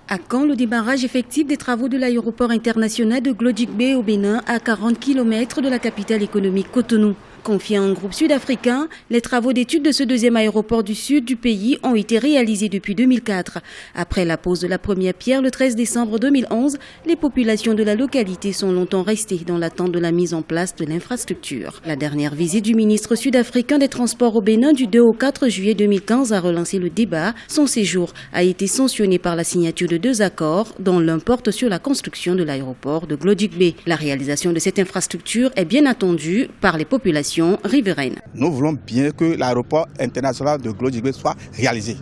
À quand le démarrage effectif des travaux de l'aéroport international de Glodjikbe au Bénin, à 40 km de la capitale économique Cotonou. Confiés à un groupe sud-africain, les travaux d'études de ce deuxième aéroport du sud du pays ont été réalisés depuis 2004. Après la pose de la première pierre le 13 décembre 2011, les populations de la localité sont longtemps restées dans l'attente de la mise en place de l'infrastructure. La dernière visite du ministre sud-africain des Transports au Bénin du 2 au 4 juillet 2015 a relancé le débat. Son séjour a été sanctionné par la signature de 2 accords, dont l'un porte sur la construction de l'aéroport de Glodjikbe. La réalisation de cette infrastructure est bien attendue par les populations riveraines. Nous voulons bien que l'aéroport international de Glodjikbe soit réalisé.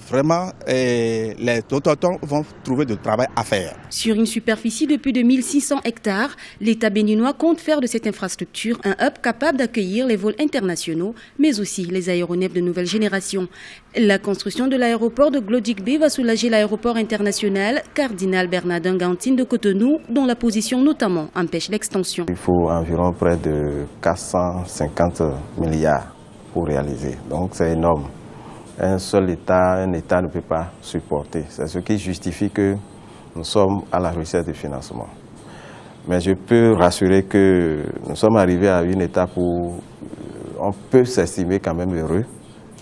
Vraiment, les autochtones vont trouver du travail à faire. Sur une superficie de plus de 1600 hectares, l'État béninois compte faire de cette infrastructure un hub capable d'accueillir les vols internationaux, mais aussi les aéronefs de nouvelle génération. La construction de l'aéroport de Glodjikbe va soulager l'aéroport international Cardinal Bernardin Gantine de Cotonou, dont la position notamment empêche l'extension. Il faut environ près de 450 milliards pour réaliser, donc c'est énorme. Un État ne peut pas supporter. C'est ce qui justifie que nous sommes à la recherche de financement. Mais je peux rassurer que nous sommes arrivés à une étape où on peut s'estimer quand même heureux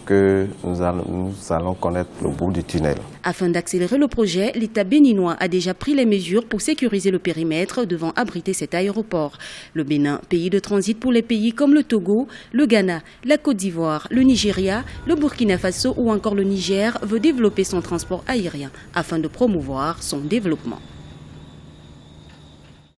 que nous allons connaître le bout du tunnel. Afin d'accélérer le projet, l'État béninois a déjà pris les mesures pour sécuriser le périmètre devant abriter cet aéroport. Le Bénin, pays de transit pour les pays comme le Togo, le Ghana, la Côte d'Ivoire, le Nigeria, le Burkina Faso ou encore le Niger, veut développer son transport aérien afin de promouvoir son développement.